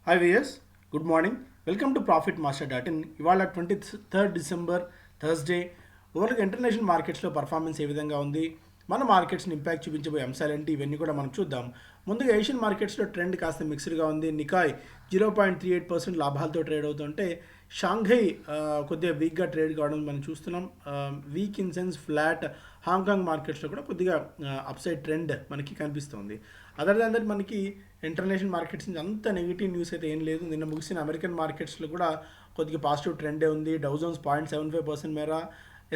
Hi viewers, good morning. Welcome to profit master dot in. ఇవాళ 23 December Thursday. ఓవర్గా international మార్కెట్స్లో performance ఏ విధంగా ఉంది, మన మార్కెట్స్ని ఇంపాక్ట్ చూపించబోయే అంశాలేంటి, ఇవన్నీ కూడా మనం చూద్దాం. ముందుగా ఏషియన్ మార్కెట్స్లో ట్రెండ్ కాస్త మిక్స్డ్గా ఉంది. నికాయ్ 0.38% లాభాలతో ట్రేడ్ అవుతుంటే షాంఘై కొద్దిగా వీక్గా ట్రేడ్ కావడం మనం చూస్తున్నాం. Week in sense flat. Hong Kong మార్కెట్స్లో కూడా కొద్దిగా అప్సైడ్ ట్రెండ్ మనకి కనిపిస్తుంది. అదర్ దాన్ దట్ మనకి ఇంటర్నేషనల్ మార్కెట్స్ నుంచి అంత నెగిటివ్ న్యూస్ అయితే ఏం లేదు. నిన్న ముగిసిన అమెరికన్ మార్కెట్స్లో కూడా కొద్దిగా పాజిటివ్ ట్రెండే ఉంది. డౌజోన్స్ 0.75% మేర,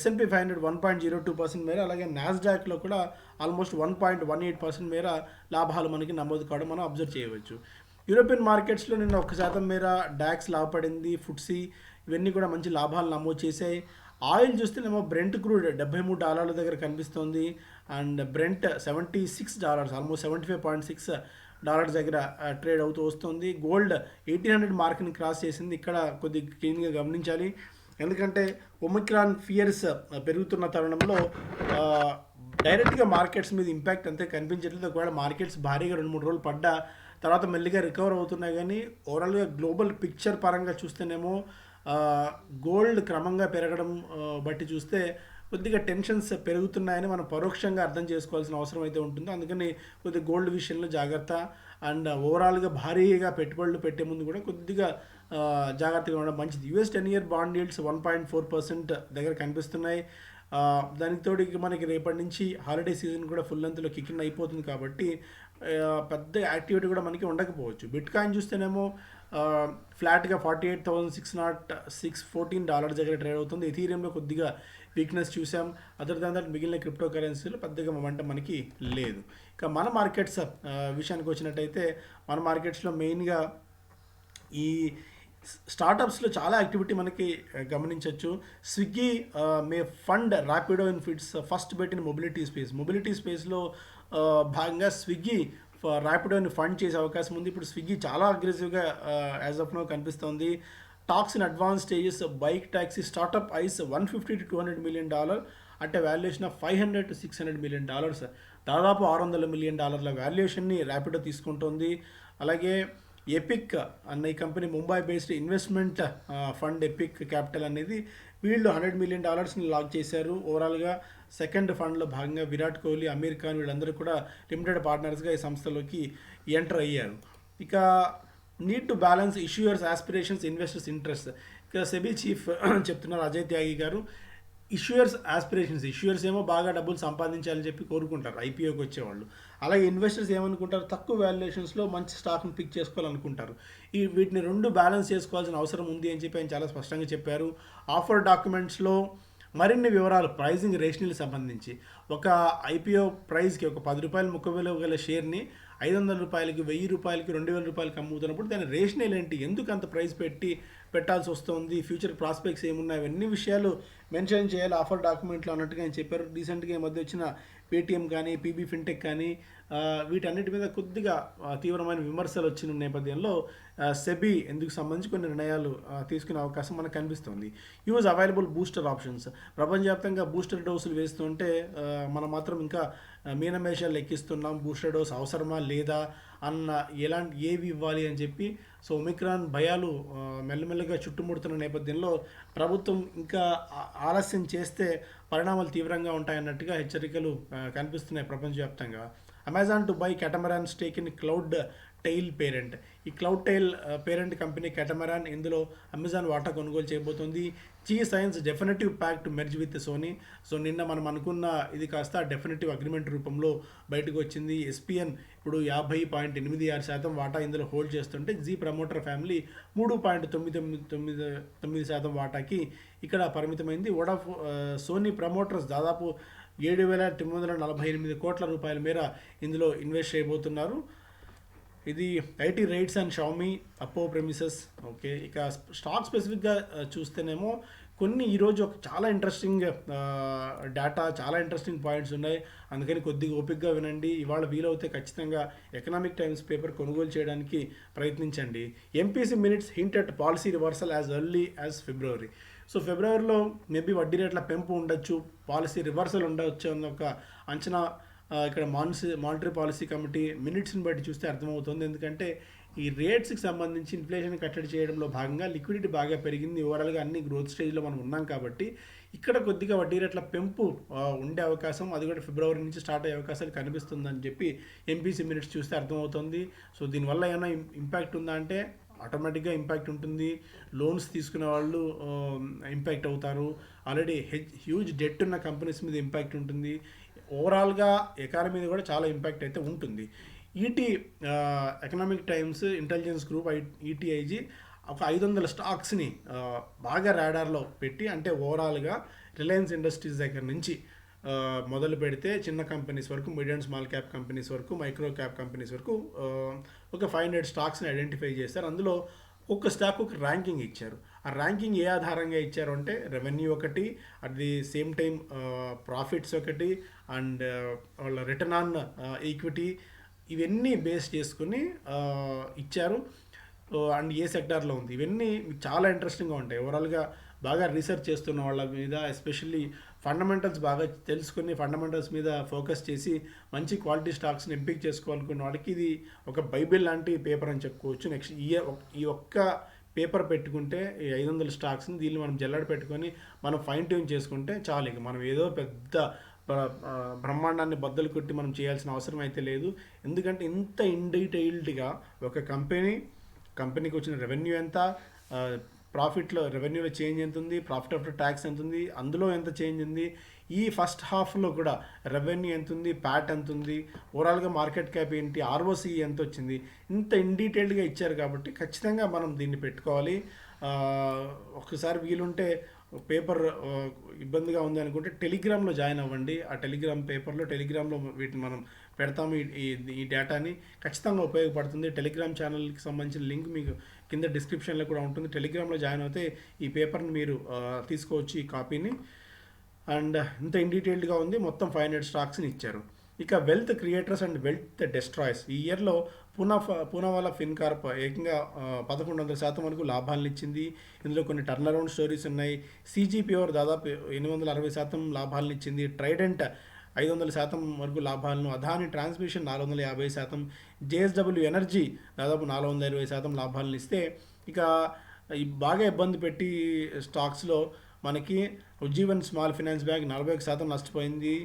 S&P 500 1.02% మేర, అలాగే నాస్డాక్లో కూడా ఆల్మోస్ట్ 1.18% మేర లాభాలు మనకి నమోదు కావడం మనం అబ్జర్వ్ చేయవచ్చు. యూరోపియన్ మార్కెట్స్లో నిన్న 1% మేర డాక్స్ లాభపడింది. ఫుట్సీ ఇవన్నీ కూడా మంచి లాభాలు నమోదు చేశాయి. ఆయిల్ చూస్తేనేమో బ్రెంట్ క్రూడ్ $73 దగ్గర కనిపిస్తుంది. అండ్ బ్రెంట్ $76, ఆల్మోస్ట్ $75.6 దగ్గర ట్రేడ్ అవుతూ వస్తుంది. గోల్డ్ 1800 మార్క్ని క్రాస్ చేసింది. ఇక్కడ కొద్దిగా క్లీన్గా గమనించాలి, ఎందుకంటే ఒమిక్రాన్ ఫియర్స్ పెరుగుతున్న తరుణంలో డైరెక్ట్గా మార్కెట్స్ మీద ఇంపాక్ట్ అంతే కనిపించట్లేదు. ఒకవేళ మార్కెట్స్ భారీగా 2-3 రోజులు పడ్డా తర్వాత మెల్లిగా రికవర్ అవుతున్నాయి. కానీ ఓవరాల్గా గ్లోబల్ పిక్చర్ పరంగా చూస్తేనేమో గోల్డ్ క్రమంగా పెరగడం బట్టి చూస్తే కొద్దిగా టెన్షన్స్ పెరుగుతున్నాయని మనం పరోక్షంగా అర్థం చేసుకోవాల్సిన అవసరం అయితే ఉంటుంది. అందుకని కొద్దిగా గోల్డ్ విషయంలో జాగ్రత్త. అండ్ ఓవరాల్గా భారీగా పెట్టుబడులు పెట్టే ముందు కూడా కొద్దిగా జాగ్రత్తగా ఉండడం మంచిది. US 10-year బాండ్ yields 1.4% దగ్గర కనిపిస్తున్నాయి. దానికి తోడు ఇక మనకి రేపటి నుంచి హాలిడే సీజన్ కూడా ఫుల్ లెంత్లో కిక్ ఇన్ అయిపోతుంది కాబట్టి పెద్ద యాక్టివిటీ కూడా మనకి ఉండకపోవచ్చు. బిట్ కాయిన్ చూస్తేనేమో ఫ్లాట్గా $48,614 దగ్గర ట్రేడ్ అవుతుంది. ఎథీరియంలో కొద్దిగా వీక్నెస్ చూసాం. అదర్ దాన్ దట్ మిగిలిన క్రిప్టో కరెన్సీలో పెద్దగా మొమెంటం మనకి లేదు. ఇక మన మార్కెట్స్ విషయానికి వచ్చినట్టయితే మన మార్కెట్స్లో మెయిన్గా ఈ స్టార్టప్స్లో చాలా యాక్టివిటీ మనకి గమనించవచ్చు. Swiggy may fund Rapido in its first bet in mobility స్పేస్లో భాగంగా స్విగ్గీ ర్యాపిడోని ఫండ్ చేసే అవకాశం ఉంది. ఇప్పుడు స్విగ్గీ చాలా అగ్రెసివ్గా యాజ్ ఆఫ్ నో కనిపిస్తుంది. Talks in advance stages bike taxi startup ice $150 to $200 million అంటే వాల్యుయేషన్ ఆఫ్ $500 to $600 million, దాదాపు $600 million వాల్యుయేషన్ని ర్యాపిడో తీసుకుంటుంది. అలాగే ఎపిక్ అన్న ఈ company Mumbai based investment fund epic capital అనేది వీళ్ళు $100 million లాక్ చేశారు. ఓవరాల్గా సెకండ్ ఫండ్లో భాగంగా విరాట్ కోహ్లీ, అమీర్ ఖాన్ వీళ్ళందరూ కూడా లిమిటెడ్ పార్ట్నర్స్గా ఈ సంస్థలోకి ఎంటర్ అయ్యారు. ఇక need to balance issuers aspirations investors interest. ఇక సెబీ చీఫ్ చెప్తున్నారు అజయ్ త్యాగి గారు, ఇష్యూయర్స్ ఏమో బాగా డబ్బులు సంపాదించాలని చెప్పి కోరుకుంటారు ఐపీఓకి వచ్చేవాళ్ళు. అలాగే ఇన్వెస్టర్స్ ఏమనుకుంటారు, తక్కువ వాల్యుయేషన్స్లో మంచి స్టాక్ని పిక్ చేసుకోవాలనుకుంటారు. వీటిని రెండు బ్యాలెన్స్ చేసుకోవాల్సిన అవసరం ఉంది అని చెప్పి ఆయన చాలా స్పష్టంగా చెప్పారు. ఆఫర్ డాక్యుమెంట్స్లో మరిన్ని వివరాలు ప్రైజింగ్ రేషనల్ సంబంధించి ఒక ఐపీఓ ప్రైస్కి ఒక ₹10 ముఖ్య గల షేర్ని ₹500కి, ₹1000కి, ₹2000కి అమ్ముతున్నప్పుడు దాని రేషనల్ ఏంటి, ఎందుకు అంత ప్రైస్ పెట్టాల్సి వస్తుంది, ఫ్యూచర్ ప్రాస్పెక్ట్స్ ఏమున్నాయి, అవన్నీ విషయాలు మెన్షన్ చేయాలి ఆఫర్ డాక్యుమెంట్లో అన్నట్టుగా ఆయన చెప్పారు. రీసెంట్గా ఈ మధ్య వచ్చిన పేటీఎం కానీ పీబీ ఫిన్టెక్ కానీ వీటన్నిటి మీద కొద్దిగా తీవ్రమైన విమర్శలు వచ్చిన నేపథ్యంలో సెబీ ఎందుకు సంబంధించి కొన్ని నిర్ణయాలు తీసుకునే అవకాశం మనకు కనిపిస్తుంది. Use available booster options. ప్రపంచవ్యాప్తంగా బూస్టర్ డోసులు వేస్తుంటే మనం మాత్రం ఇంకా మీనమేషాలు లెక్కిస్తున్నాం. బూస్టర్ డోస్ అవసరమా లేదా అన్న ఏవి ఇవ్వాలి అని చెప్పి. సో ఒమిక్రాన్ భయాలు మెల్లమెల్లగా చుట్టుముడుతున్న నేపథ్యంలో ప్రభుత్వం ఇంకా ఆలస్యం చేస్తే పరిణామాలు తీవ్రంగా ఉంటాయన్నట్టుగా హెచ్చరికలు కనిపిస్తున్నాయి ప్రపంచవ్యాప్తంగా. Amazon to buy Catamaran stake in Cloudtail parent. ఈ Cloudtail parent company Catamaran, ఇందులో అమెజాన్ వాటా కొనుగోలు చేయబోతుంది. Zee signs definitive pact merge with Sony. So నిన్న మనం అనుకున్న ఇది కాస్త డెఫినెటివ్ అగ్రిమెంట్ రూపంలో బయటకు వచ్చింది. ఎస్పీఎన్ ఇప్పుడు 50.86% వాటా ఇందులో హోల్డ్ చేస్తుంటే జీ ప్రమోటర్ ఫ్యామిలీ 3.99% వాటాకి ఇక్కడ పరిమితమైంది. సోనీ ప్రమోటర్స్ దాదాపు ₹7,948 కోట్ల మేర ఇందులో ఇన్వెస్ట్ చేయబోతున్నారు. ఇది ఐటీ రైట్స్ అండ్ షామీ అప్పో ప్రెమిసెస్. ఓకే, ఇక స్టాక్ స్పెసిఫిక్గా చూస్తేనేమో కొన్ని ఈరోజు ఒక చాలా ఇంట్రెస్టింగ్ డేటా, చాలా ఇంట్రెస్టింగ్ పాయింట్స్ ఉన్నాయి. అందుకని కొద్దిగా ఓపిక్గా వినండి. ఇవాళ వీలవుతే ఖచ్చితంగా ఎకనామిక్ టైమ్స్ పేపర్ కొనుగోలు చేయడానికి ప్రయత్నించండి. MPC minutes hint at policy reversal as early as February. So ఫిబ్రవరిలో మేబీ వడ్డీ రేట్ల పెంపు ఉండొచ్చు, పాలసీ రివర్సల్ ఉండవచ్చు అన్న ఒక అంచనా ఇక్కడ మానిటరీ పాలసీ కమిటీ మినిట్స్ని బట్టి చూస్తే అర్థమవుతుంది. ఎందుకంటే ఈ రేట్స్కి సంబంధించి ఇన్ఫ్లేషన్ కట్టడి చేయడంలో భాగంగా లిక్విడిటీ బాగా పెరిగింది. ఓవరాల్గా అన్ని గ్రోత్ స్టేజ్లో మనం ఉన్నాం కాబట్టి ఇక్కడ కొద్దిగా వడ్డీ రేట్ల పెంపు ఉండే అవకాశం, అది కూడా ఫిబ్రవరి నుంచి స్టార్ట్ అయ్యే అవకాశాలు కనిపిస్తుందని చెప్పి ఎంపీసీ మినిట్స్ చూస్తే అర్థమవుతుంది. సో దీనివల్ల ఏమైనా ఇంపాక్ట్ ఉందా అంటే ఆటోమేటిక్గా ఇంపాక్ట్ ఉంటుంది. లోన్స్ తీసుకునే వాళ్ళు ఇంపాక్ట్ అవుతారు. ఆల్రెడీ హ్యూజ్ డెట్ ఉన్న కంపెనీస్ మీద ఇంపాక్ట్ ఉంటుంది. ఓవరాల్గా ఎకానమీ మీద కూడా చాలా ఇంపాక్ట్ అయితే ఉంటుంది. ఈటీ ఎకనామిక్ టైమ్స్ ఇంటెలిజెన్స్ గ్రూప్ ఈటీఐజీ ఒక 500 స్టాక్స్ని బాగా రాడార్లో పెట్టి, అంటే ఓవరాల్గా రిలయన్స్ ఇండస్ట్రీస్ దగ్గర నుంచి మొదలు పెడితే చిన్న కంపెనీస్ వరకు, mid and small cap companies వరకు, మైక్రో క్యాప్ కంపెనీస్ వరకు ఒక 500 స్టాక్స్ని ఐడెంటిఫై చేస్తారు. అందులో ఒక్క స్టాక్ ఒక ర్యాంకింగ్ ఇచ్చారు. ఆ ర్యాంకింగ్ ఏ ఆధారంగా ఇచ్చారు అంటే రెవెన్యూ ఒకటి, at the same time profits ఒకటి, అండ్ వాళ్ళ రిటర్న్ ఆన్ ఈక్విటీ, ఇవన్నీ బేస్ చేసుకుని ఇచ్చారు. అండ్ ఏ సెక్టార్లో ఉంది, ఇవన్నీ చాలా ఇంట్రెస్టింగ్గా ఉంటాయి. ఓవరాల్గా బాగా రీసెర్చ్ చేస్తున్న వాళ్ళ మీద, ఎస్పెషల్లీ ఫండమెంటల్స్ బాగా తెలుసుకుని ఫండమెంటల్స్ మీద ఫోకస్ చేసి మంచి క్వాలిటీ స్టాక్స్ని ఎంపిక చేసుకోవాలనుకున్న వాళ్ళకి ఇది ఒక బైబిల్ లాంటి పేపర్ అని చెప్పుకోవచ్చు. నెక్స్ట్ ఈ ఒక్క పేపర్ పెట్టుకుంటే ఈ 500 స్టాక్స్ని దీన్ని మనం జల్లెడ పెట్టుకొని మనం ఫైన్ ట్యూన్ చేసుకుంటే చాలు. ఇక మనం ఏదో పెద్ద బ్రహ్మాండాన్ని బద్దలు కొట్టి మనం చేయాల్సిన అవసరం అయితే లేదు. ఎందుకంటే ఇంత ఇన్ డీటెయిల్డ్గా ఒక కంపెనీకి వచ్చిన రెవెన్యూ ఎంత, రెవెన్యూలో చేంజ్ ఎంత ఉంది, ప్రాఫిట్ ఆఫ్టర్ ట్యాక్స్ ఎంత ఉంది, అందులో ఎంత చేంజ్ ఉంది, ఈ ఫస్ట్ హాఫ్లో కూడా రెవెన్యూ ఎంత ఉంది, ప్యాట్ ఎంత ఉంది, ఓవరాల్గా మార్కెట్ క్యాప్ ఏంటి, ఆర్ఓసి ఎంత వచ్చింది, ఇంత ఇన్ డీటెయిల్డ్గా ఇచ్చారు కాబట్టి ఖచ్చితంగా మనం దీన్ని పెట్టుకోవాలి. ఒక్కసారి వీలుంటే పేపర్ ఇబ్బందిగా ఉంది అనుకుంటే టెలిగ్రామ్లో జాయిన్ అవ్వండి. ఆ టెలిగ్రామ్లో వీటిని మనం పెడతాము. ఈ డేటాని ఖచ్చితంగా ఉపయోగపడుతుంది. టెలిగ్రామ్ ఛానల్కి సంబంధించిన లింక్ మీకు కింద డిస్క్రిప్షన్లో కూడా ఉంటుంది. టెలిగ్రామ్లో జాయిన్ అవుతే ఈ పేపర్ని మీరు తీసుకోవచ్చు, ఈ కాపీని. అండ్ ఇంత ఇన్ డీటెయిల్డ్గా ఉంది. మొత్తం 500 స్టాక్స్ని ఇచ్చారు. ఇక wealth creators and wealth destroyers, ఈ ఇయర్లో పూనావాలా ఫిన్కార్ప్ ఏకంగా 1100% వరకు లాభాలను ఇచ్చింది. ఇందులో కొన్ని టర్న్ అరౌండ్ స్టోరీస్ ఉన్నాయి. సీజీ ప్యూర్ దాదాపు 860% లాభాలను ఇచ్చింది. ట్రైడెంట్ 500% వరకు లాభాలను, అదాని ట్రాన్స్మిషన్ 450%, జేఎస్డబ్ల్యూ ఎనర్జీ దాదాపు 420% లాభాలను ఇస్తే, ఇక బాగా ఇబ్బంది పెట్టి స్టాక్స్లో మనకి ఉజ్జీవన్ స్మాల్ ఫైనాన్స్ బ్యాంక్ 41% నష్టపోయింది.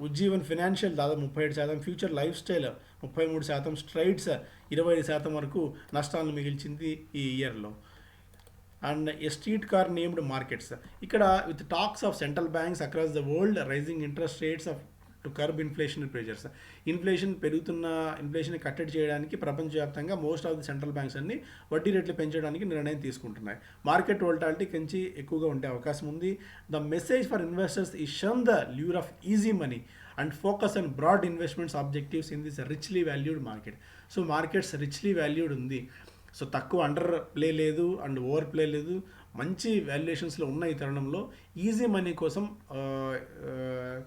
ఉజ్జీవన్ ఫైనాన్షియల్ దాదాపు 37%, ఫ్యూచర్ లైఫ్ స్టైల్ 33%, స్ట్రైట్స్ 25% వరకు నష్టాలను మిగిల్చింది ఈ ఇయర్లో. And a street car named markets, ఇక్కడ with talks of central banks across the world raising interest rates of to curb inflation pressures, inflation కట్టడి చేయడానికి ప్రపంచవ్యాప్తంగా most of the central banks అన్ని వడ్డీ రేట్లు పెంచడానికి నిర్ణయం తీసుకుంటున్నాయి. మార్కెట్ వోల్టాలిటీ కొంచెం ఎక్కువగా ఉండే అవకాశం ఉంది. ద మెసేజ్ ఫర్ ఇన్వెస్టర్స్ ఈ shun the lure of easy money and focus on broad investments objectives in this richly valued market. So markets richly valued ఉంది. సో తక్కువ అండర్ ప్లే లేదు అండ్ ఓవర్ ప్లే లేదు, మంచి వాల్యుయేషన్స్లో ఉన్న ఈ తరుణంలో easy money కోసం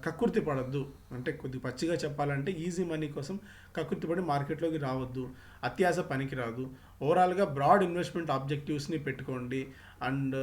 కక్కుర్తి పడద్దు. అంటే కొద్దిగా పచ్చిగా చెప్పాలంటే ఈజీ మనీ కోసం కక్కుర్తి పడి మార్కెట్లోకి రావద్దు. అత్యాశ పనికిరాదు. ఓవరాల్గా బ్రాడ్ ఇన్వెస్ట్మెంట్ ఆబ్జెక్టివ్స్ని పెట్టుకోండి. అండ్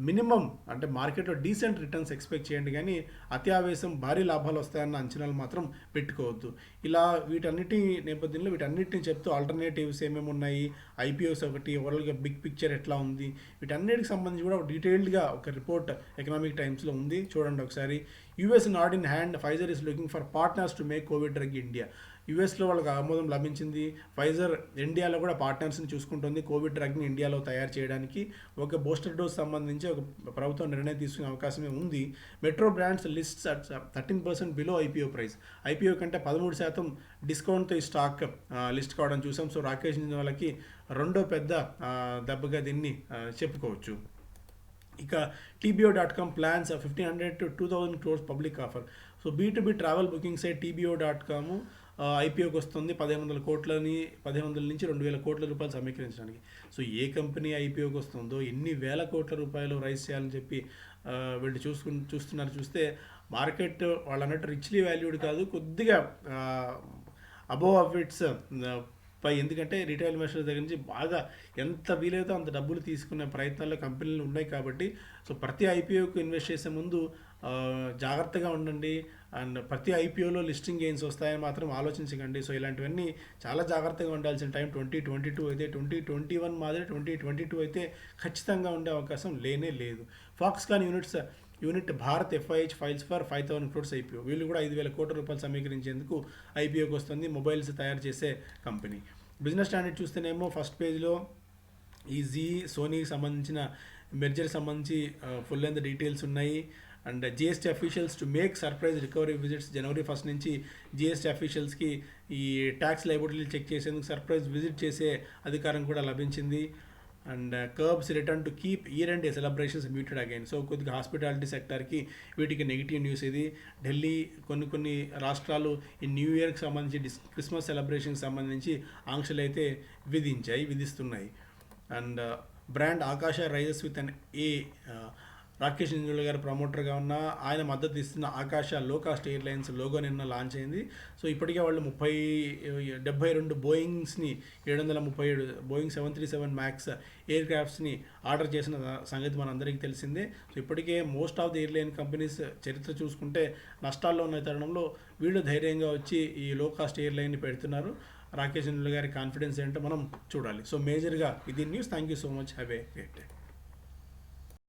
మినిమం అంటే మార్కెట్లో డీసెంట్ రిటర్న్స్ ఎక్స్పెక్ట్ చేయండి, కానీ అత్యావేశం భారీ లాభాలు వస్తాయన్న అంచనాలు మాత్రం పెట్టుకోవద్దు. ఇలా వీటన్నిటి నేపథ్యంలో వీటన్నిటిని చెప్తూ ఆల్టర్నేటివ్స్ ఏమేమి ఉన్నాయి, ఐపీఓస్ ఒకటి, ఓవరాల్గా బిగ్ పిక్చర్ ఎట్లా ఉంది, వీటన్నిటికి సంబంధించి కూడా డీటెయిల్డ్గా ఒక రిపోర్ట్ ఎకనామిక్ టైమ్స్లో ఉంది, చూడండి ఒకసారి. US not in hand, Pfizer is looking for partners to make Covid drug India. యుఎస్లో వాళ్ళకి ఆమోదం లభించింది. ఫైజర్ ఇండియాలో కూడా పార్ట్నర్స్ని చూసుకుంటుంది కోవిడ్ డ్రగ్ని ఇండియాలో తయారు చేయడానికి. ఒక బూస్టర్ డోస్ సంబంధించి ఒక ప్రభుత్వం నిర్ణయం తీసుకునే అవకాశమే ఉంది. Metro brands lists at 13% below IPO price. IPO కంటే 13% డిస్కౌంట్తో ఈ స్టాక్ లిస్ట్ కావడం చూసాం. సో రాకేష్ వాళ్ళకి రెండో పెద్ద దెబ్బగా దీన్ని చెప్పుకోవచ్చు. ఇక TBO.com plans 1500 to 2000 crores public offer. So B2B travel booking site TBO.com ఐపీఓకి వస్తుంది 1500 నుంచి 2000 కోట్ల రూపాయలు సమీకరించడానికి. సో ఏ కంపెనీ ఐపీఓకి వస్తుందో ఎన్ని వేల కోట్ల రూపాయలు రైజ్ చేయాలని చెప్పి వీళ్ళు చూస్తున్నారు. చూస్తే మార్కెట్ వాళ్ళు అన్నట్టు రిచ్లీ వాల్యూడ్ కాదు, కొద్దిగా అబోవ్ ఆఫ్ ఇట్స్ పై. ఎందుకంటే రిటైల్ ఇన్వెస్టర్స్ దగ్గర నుంచి బాగా ఎంత వీలైతే అంత డబ్బులు తీసుకునే ప్రయత్నాల్లో కంపెనీలు ఉన్నాయి కాబట్టి, సో ప్రతి ఐపీఓకి ఇన్వెస్ట్ చేసే ముందు జాగ్రత్తగా ఉండండి. అండ్ ప్రతి ఐపీఓలో లిస్టింగ్ గెయిన్స్ వస్తాయని మాత్రం ఆలోచించకండి. సో ఇలాంటివన్నీ చాలా జాగ్రత్తగా ఉండాల్సిన టైం 2022 అయితే. 2021 మాదిరి 2022 అయితే ఖచ్చితంగా ఉండే అవకాశం లేనే లేదు. Foxconn unit Bharat FIH files for 5,000 crores IPO. వీళ్ళు కూడా 5,000 కోట్ల రూపాయలు సమీకరించేందుకు ఐపీఓకి వస్తుంది. మొబైల్స్ తయారు చేసే కంపెనీ. బిజినెస్ స్టాండర్డ్ చూస్తేనేమో ఫస్ట్ పేజ్లో ఈ సోనీకి సంబంధించిన మెర్జర్కి సంబంధించి ఫుల్ లెంత్ డీటెయిల్స్ ఉన్నాయి. And GST officials to make surprise recovery visits. జనవరి 1 నుంచి జిఎస్టీ అఫీషియల్స్కి ఈ ట్యాక్స్ లైబిలిటీలు చెక్ చేసేందుకు సర్ప్రైజ్ విజిట్ చేసే అధికారం కూడా లభించింది. And curbs return to keep year and celebrations muted again. So కొద్దిగా హాస్పిటాలిటీ సెక్టర్కి వీటికి నెగిటివ్ న్యూస్ ఇది. ఢిల్లీ కొన్ని రాష్ట్రాలు ఈ న్యూ ఇయర్కి సంబంధించి క్రిస్మస్ సెలబ్రేషన్కి సంబంధించి ఆంక్షలు అయితే విధిస్తున్నాయి. అండ్ బ్రాండ్ ఆకాశ రైజెస్ విత్ అన్ రాకేష్ ఇంజుల్ గారు ప్రమోటర్గా ఉన్న ఆయన మద్దతు ఇస్తున్న ఆకాశ లో కాస్ట్ ఎయిర్లైన్స్ లోగో నిన్న లాంచ్ అయింది. సో ఇప్పటికే వాళ్ళు 72 బోయింగ్స్ని 737 బోయింగ్ 737 మ్యాక్స్ ఎయిర్ క్రాఫ్ట్స్ని ఆర్డర్ చేసిన సంగతి మనందరికీ తెలిసిందే. సో ఇప్పటికే most of the airline companies చరిత్ర చూసుకుంటే నష్టాల్లో ఉన్న తరుణంలో వీళ్ళు ధైర్యంగా వచ్చి ఈ లో కాస్ట్ ఎయిర్లైన్ని పెడుతున్నారు. రాకేష్ ఇంజుల్ గారి కాన్ఫిడెన్స్ ఏంటో మనం చూడాలి. సో మేజర్గా ఇది news. Thank you so much. Have a great day.